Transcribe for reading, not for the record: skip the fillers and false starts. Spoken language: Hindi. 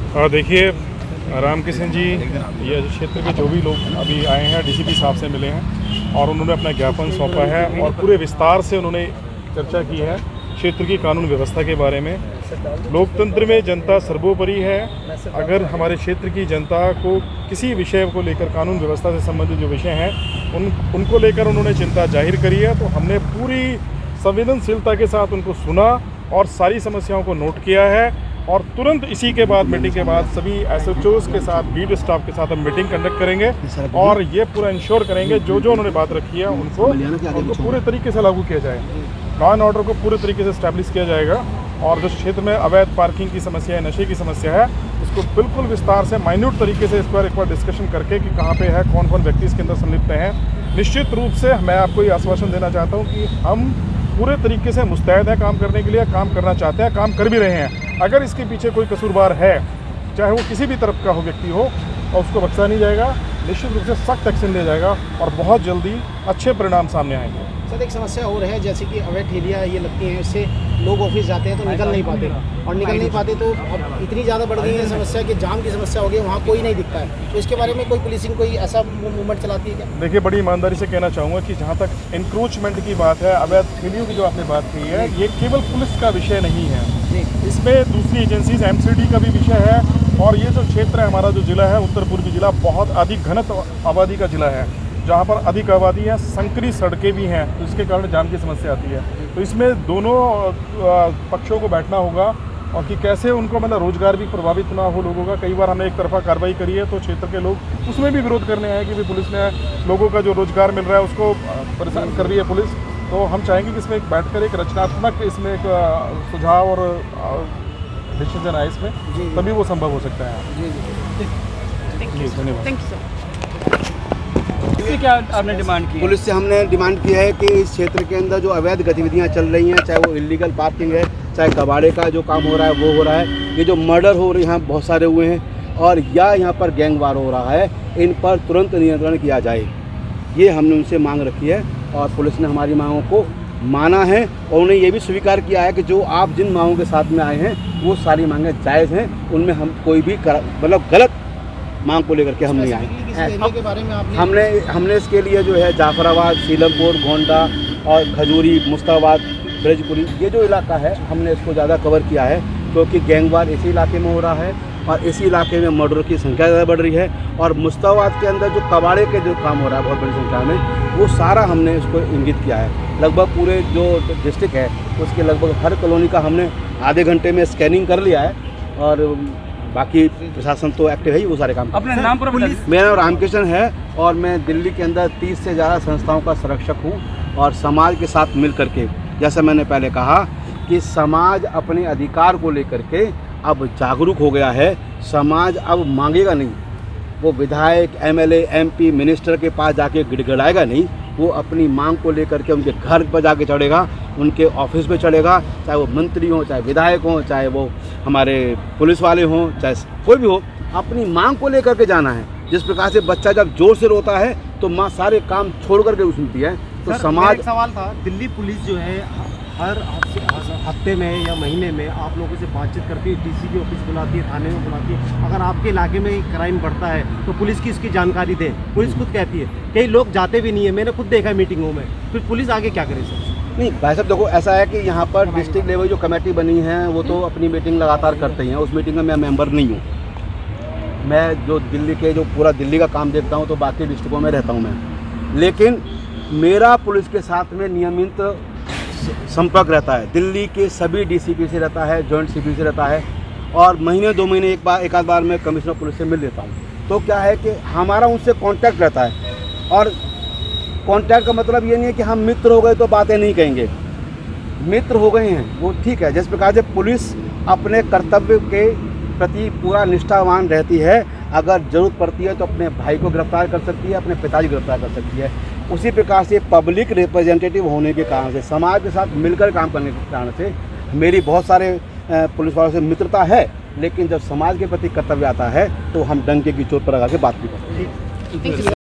देखिए, रामकिशन जी ये क्षेत्र के जो भी लोग अभी आए हैं डीसीपी साहब से मिले हैं और उन्होंने अपना ज्ञापन सौंपा है और पूरे विस्तार से उन्होंने चर्चा की है क्षेत्र की कानून व्यवस्था के बारे में। लोकतंत्र में जनता सर्वोपरि है। अगर हमारे क्षेत्र की जनता को किसी विषय को लेकर कानून व्यवस्था से संबंधित जो विषय हैं उनको लेकर उन्होंने चिंता जाहिर करी है, तो हमने पूरी संवेदनशीलता के साथ उनको सुना और सारी समस्याओं को नोट किया है और तुरंत इसी के बाद मीटिंग के बाद सभी एसएचओस के साथ बीट स्टाफ के साथ हम मीटिंग कंडक्ट करेंगे और ये पूरा इंश्योर करेंगे जो उन्होंने बात रखी है उनको पूरे तरीके से लागू किया जाए। लॉ एंड ऑर्डर को पूरे तरीके से स्टैब्लिश किया जाएगा और जो क्षेत्र में अवैध पार्किंग की समस्या है, नशे की समस्या है, उसको बिल्कुल विस्तार से माइन्यूट तरीके से इस पर एक बार डिस्कशन करके कि कहाँ पे है, कौन कौन व्यक्ति इसके अंदर संलिप्त हैं। निश्चित रूप से मैं आपको ये आश्वासन देना चाहता हूँ कि हम पूरे तरीके से मुस्तैद हैं काम करने के लिए, काम करना चाहते हैं, काम कर भी रहे हैं। अगर इसके पीछे कोई कसूरवार है, चाहे वो किसी भी तरफ का हो व्यक्ति हो, और उसको बख्शा नहीं जाएगा, निश्चित रूप से सख्त एक्शन लिया जाएगा और बहुत जल्दी अच्छे परिणाम सामने आएंगे। सर, एक समस्या और है, जैसे कि अवैध ठेलियाँ ये लगती हैं, इससे लोग ऑफिस जाते हैं तो निकल नहीं पाते और निकल नहीं पाते तो अब इतनी ज़्यादा बढ़ गई है समस्या कि जाम की समस्या हो गई, वहाँ कोई नहीं दिखता है। तो इसके बारे में कोई पुलिसिंग कोई ऐसा मूवमेंट चलाती है क्या? देखिए, बड़ी ईमानदारी से कहना चाहूँगा कि जहाँ तक इंक्रोचमेंट की बात है, अवैध ठेलियों की जो आपने बात की है, ये केवल पुलिस का विषय नहीं है, इसमें दूसरी एजेंसीज एमसीडी का भी विषय है और ये जो क्षेत्र है हमारा जो जिला है उत्तर पूर्वी जिला बहुत अधिक घनत्व आबादी का जिला है, जहाँ पर अधिक आबादी है, संकरी सड़कें भी हैं, तो इसके कारण जाम की समस्या आती है। तो इसमें दोनों पक्षों को बैठना होगा और कि कैसे उनको मतलब रोजगार भी प्रभावित ना हो लोगों का। कई बार हमने एक तरफा कार्रवाई करी है तो क्षेत्र के लोग उसमें भी विरोध करने आए कि भी पुलिस ने लोगों का जो रोजगार मिल रहा है उसको परेशान कर रही है पुलिस। तो हम चाहेंगे कि इसमें बैठकर एक रचनात्मक इसमें एक सुझाव और डिसीजन आए इसमें, तभी वो संभव हो सकता है। जी धन्यवाद। क्या आपने डिमांड की? पुलिस से हमने डिमांड की है कि इस क्षेत्र के अंदर जो अवैध गतिविधियां चल रही हैं, चाहे वो इलीगल पार्किंग है, चाहे कबाड़े का जो काम हो रहा है वो हो रहा है, ये जो मर्डर हो रहे हैं बहुत सारे हुए हैं और या यहाँ पर गैंगवार हो रहा है, इन पर तुरंत नियंत्रण किया जाए, ये हमने उनसे मांग रखी है और पुलिस ने हमारी मांगों को माना है और उन्हें ये भी स्वीकार किया है कि जो आप जिन मांगों के साथ में आए हैं वो सारी मांगें जायज़ हैं, उनमें हम कोई भी मतलब गलत मांग को लेकर के हम नहीं आए। के बारे में हमने इसके लिए जो है जाफराबाद, सीलमपुर, गोंडा और खजूरी, मुस्ताबाद, ब्रजपुरी, ये जो इलाका है हमने इसको ज़्यादा कवर किया है क्योंकि गैंगवार इसी इलाके में हो रहा है और इसी इलाके में मर्डर की संख्या ज़्यादा बढ़ रही है और मुस्ताबाद के अंदर जो कबाड़े के जो काम हो रहा है बहुत बड़ी संख्या में, वो सारा हमने इसको इंगित किया है। लगभग पूरे जो डिस्ट्रिक्ट है उसके लगभग हर कॉलोनी का हमने आधे घंटे में स्कैनिंग कर लिया है और बाकी प्रशासन तो एक्टिव है ही, वो सारे काम। अपने नाम पर मेरा नाम रामकिशन है और मैं दिल्ली के अंदर 30 से ज़्यादा संस्थाओं का संरक्षक हूँ और समाज के साथ मिल करके, जैसा मैंने पहले कहा कि समाज अपने अधिकार को लेकर के अब जागरूक हो गया है। समाज अब मांगेगा नहीं, वो विधायक, एमएलए, एमपी, मिनिस्टर के पास जाके गिड़गिड़ाएगा नहीं, वो अपनी मांग को लेकर के उनके घर पर जाके चढ़ेगा, उनके ऑफिस पे चढ़ेगा, चाहे वो मंत्री हों, चाहे विधायक हों, चाहे वो हमारे पुलिस वाले हों, चाहे कोई भी हो, अपनी मांग को लेकर के जाना है। जिस प्रकार से बच्चा जब जोर से रोता है तो माँ सारे काम छोड़ करके सुनती है। तो समाज, एक सवाल था, दिल्ली पुलिस जो है हर हफ्ते में या महीने में आप लोगों से बातचीत करती है, डीसीपी ऑफिस बुलाती है, थाने में बुलाती है, अगर आपके इलाके में क्राइम बढ़ता है तो पुलिस की इसकी जानकारी दें। पुलिस खुद कहती है, कई लोग जाते भी नहीं है, मैंने खुद देखा है मीटिंगों में, फिर पुलिस आगे क्या करे सर? नहीं भाई साहब, देखो ऐसा है कि यहाँ पर डिस्ट्रिक्ट लेवल जो कमेटी बनी है वो तो अपनी मीटिंग लगातार करते हैं, उस मीटिंग में मैं मेंबर नहीं हूँ। मैं जो दिल्ली के जो पूरा दिल्ली का काम देखता हूँ तो बाकी डिस्ट्रिक्टों में रहता हूँ मैं, लेकिन मेरा पुलिस के साथ में नियमित संपर्क रहता है। दिल्ली के सभी डीसीपी से रहता है, जॉइंट सीपी से रहता है और महीने 2 महीने एक आध बार मैं कमिश्नर पुलिस से मिल लेता हूँ। तो क्या है कि हमारा उनसे कांटेक्ट रहता है और कांटेक्ट का मतलब ये नहीं है कि हम मित्र हो गए तो बातें नहीं कहेंगे, मित्र हो गए हैं वो ठीक है। जिस प्रकार से पुलिस अपने कर्तव्य के प्रति पूरा निष्ठावान रहती है, अगर ज़रूरत पड़ती है तो अपने भाई को गिरफ्तार कर सकती है, अपने पिताजी को गिरफ्तार कर सकती है। उसी प्रकार से पब्लिक रिप्रेजेंटेटिव होने के कारण से, समाज के साथ मिलकर काम करने के कारण से मेरी बहुत सारे पुलिस वालों से मित्रता है, लेकिन जब समाज के प्रति कर्तव्य आता है तो हम डंके की चोट पर लगा के बात भी करते हैं।